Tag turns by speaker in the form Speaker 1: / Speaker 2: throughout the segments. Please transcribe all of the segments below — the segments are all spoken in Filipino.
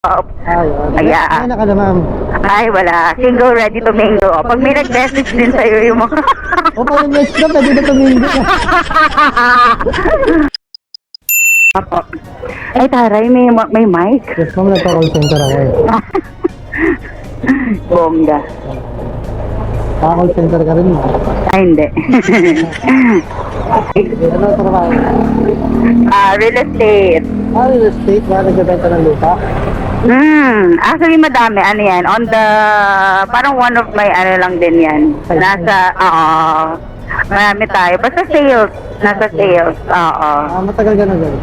Speaker 1: Ay,
Speaker 2: Ayan.
Speaker 1: na ka na, ma'am.
Speaker 2: Ay, wala. Single, ready to mingle. Pag may nag-message din sa'yo yung mga...
Speaker 1: O, pag next na, pwede na tumingin ka.
Speaker 2: Apo. Ay, taray, may mic.
Speaker 1: Yes, ma'am, nagpa-call center ako eh.
Speaker 2: Bongga.
Speaker 1: Pa-call center ka rin, ma'am.
Speaker 2: Ay, hindi.
Speaker 1: Ano ito naman?
Speaker 2: Real estate.
Speaker 1: Real estate, ba? Nagbebenta ng lupa?
Speaker 2: Actually madami, ano yan, on the, parang one of my, ano lang din yan, nasa, marami tayo, basta sales, nasa sales,
Speaker 1: Matagal ka na dyan.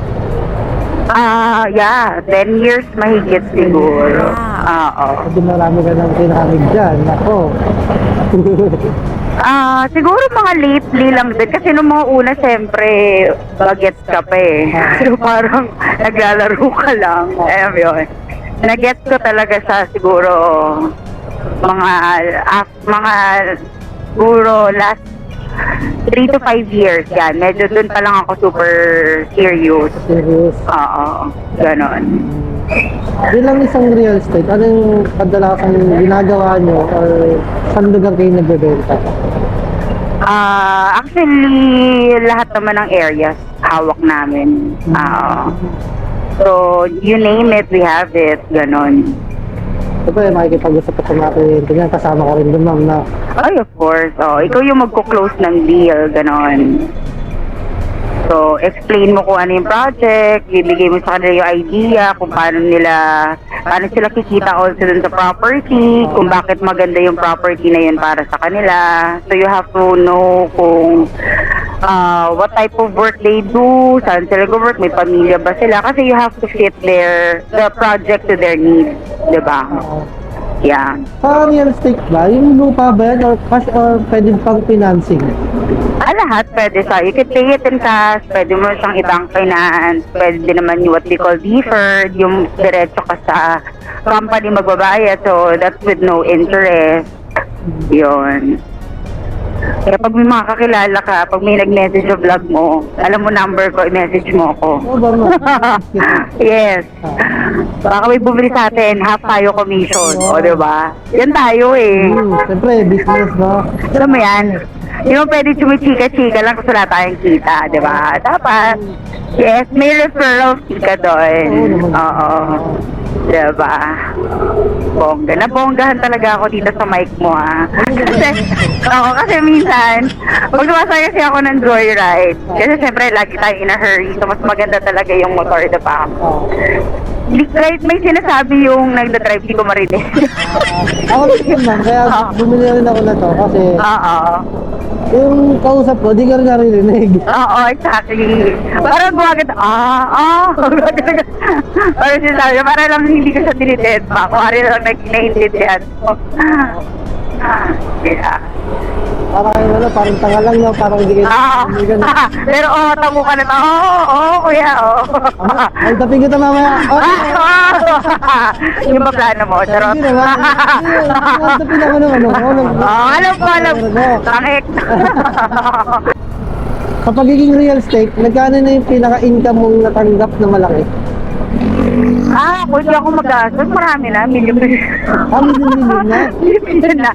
Speaker 2: Yeah, 10 years mahigit siguro,
Speaker 1: Kasi marami ka nang kinamig dyan. Ako.
Speaker 2: siguro mga lately lang din, kasi nung mga una, siyempre, bagets ka pa eh, so parang naglalaro ka lang, ayun yun. Nag-gets ko talaga sa siguro mga siguro last 3 to 5 years yan. Medyo dun pa lang ako super serious.
Speaker 1: Serious.
Speaker 2: Oo, ganon.
Speaker 1: Bilang isang real estate, anong kadalasan ginagawa nyo or saan lugar kayo nagbebenta?
Speaker 2: Actually, lahat naman ng areas hawak namin. So, you name it, we have it, ganon.
Speaker 1: Siyempre, makikipag-usap ka sa mga kliyente niya, kasama ko rin doon, ma'am, na.
Speaker 2: Ay, of course. Ikaw yung magko-close ng deal, ganon. So, explain mo kung ano yung project, bibigay mo sa kanila yung idea, kung paano sila kikita also dun sa property, kung bakit maganda yung property na yun para sa kanila. So, you have to know kung what type of work they do, saan sila go-work, may pamilya ba sila, kasi you have to fit the project to their needs, diba? Yeah.
Speaker 1: Sa real estate ba, yung lupa ba yan, or cash, or pwede pang financing?
Speaker 2: Lahat pwede sa. You can pay it in cash, pwede mo siyang ibang finance, pwede din naman yung what we call deferred, yung diretso ka sa company magbabayad, so that's with no interest. Yun. Kaya pag may makakilala ka, pag may nag-message sa vlog mo, alam mo number ko, i-message mo ako.
Speaker 1: Oo ba, ma'am?
Speaker 2: Yes. Baka may bumili sa atin, half tayo commission. O, diba? Yan tayo eh.
Speaker 1: Siyempre, business, no?
Speaker 2: Alam mo yan? Yung pwede chumika-chika lang kasi wala tayong kita, di ba? Dapat, yes, may referral fee ka doon. Oo. Di ba? Bongga. Nabonggahan talaga ako dito sa mic mo, ha? Kasi minsan, pag sumasaya kasi ako ng joyride, kasi siyempre lagi tayo in a hurry, so mas maganda talaga yung motor, di ba? Right, may sinasabi yung nagdadrive, di ko marinig.
Speaker 1: Ako rin, ma'am, kaya bumili rin ako na to, kasi yung kausap ko, di ka rin naririnig.
Speaker 2: Oo, exactly. Parang gumaganda, parang sinasabi, parang lang hindi ko siya tinitin pa. Kung ari lang nag-naintindihan ko. Yeah.
Speaker 1: Parang ano, parang tanga lang, no? Parang hindi ka na.
Speaker 2: Pero tamo ka na to. Kuya,
Speaker 1: Ay, tapin kita mamaya.
Speaker 2: Yung ba plano mo? Charot.
Speaker 1: Hindi naman. Tapin ako ng ano.
Speaker 2: Alam ko. Tangik.
Speaker 1: Sa pagiging real estate, nagkano na yung pinaka-income mong natanggap na malaki?
Speaker 2: Kung di ako mag-gastos, marami na, million
Speaker 1: Million na?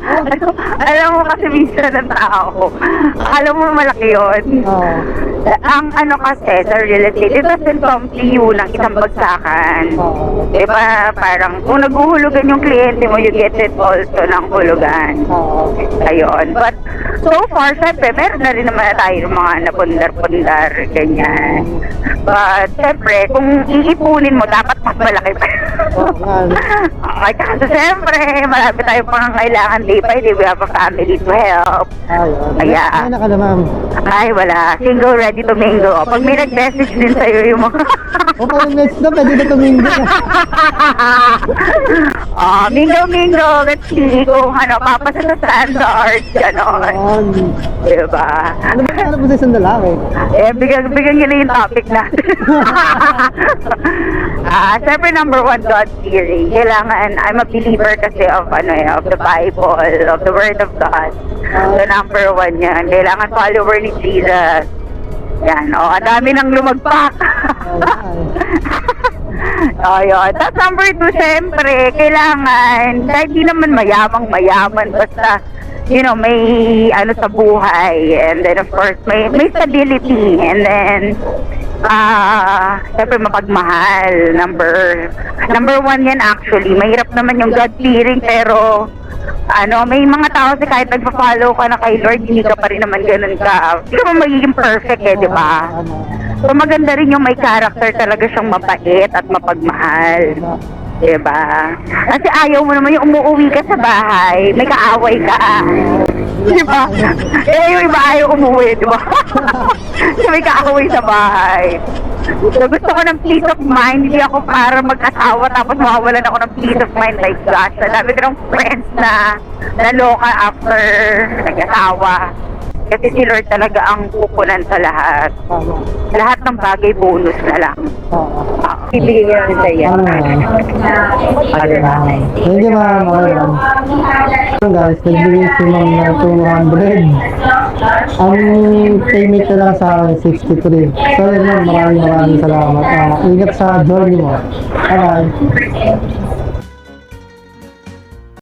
Speaker 2: Alam mo kasi minsan ng tao, alam mo malaki yun. Ang ano kasi sa real estate, it doesn't complete you ng isang bagsakan. Diba, parang kung naguhulugan yung kliyente mo, you get it also ng hulugan. Ayun. But so far, syempre, meron na rin naman tayo ng mga napundar-pundar, ganyan. But syempre, kung iipunin mo, dapat mas malaki pa. Okay, kasi syempre, marami tayong pangangailangan day by day. We have a family to help.
Speaker 1: Ay, na ka na, ma'am.
Speaker 2: Ay, wala. Single, ready to mingle. Pag may nag-message din sa'yo yung mga...
Speaker 1: O, pag next na, pwede na tumingin ka.
Speaker 2: Mingle. Let's see kung papasa sa standards. Ganon. Diba?
Speaker 1: Ano ba yung posisyon na lalaki?
Speaker 2: Bigyan nyo na yung topic natin. Siyempre, number one, God fearing. Kailangan, I'm a believer kasi of the Bible, of the Word of God. So, number one yan. Kailangan follower ni Jesus. Yan, ang dami nang lumagpak. Ayun. Tapos number 2, syempre, kailangan, kahit di naman mayaman, basta, may ano sa buhay. And then, of course, may stability. And then, syempre, mapagmahal. Number 1 yan actually. Mahirap naman yung God-fearing, pero, may mga tao kasi kahit nagpa-follow ka na kay Lord, hindi ka pa rin naman ganun ka. Hindi ka pa magiging perfect di ba? So maganda rin yung may character talaga siyang mabait at mapagmahal. Diba? Kasi ayaw mo naman yung umuwi ka sa bahay, may kaaway ka. Diba? Yung iba ayaw umuwi, diba? Kasi may kaaway sa bahay. So gusto ko ng peace of mind, hindi ako para mag-asawa tapos mawawalan ako ng peace of mind. Like gosh, sabi ko ng friends na naloka after nag-asawa. Kasi si Lord talaga ang pupunan sa lahat. Lahat ng bagay bonus na lang. Ibigay ko lang sa iyo.
Speaker 1: Thank you, ma'am. Okay, ma'am. So, guys, nagbigay si ma'am na 200. Ang payment na lang sa akin, 63. So, yun, ma'am, maraming salamat. Ingat sa journey mo. Bye-bye.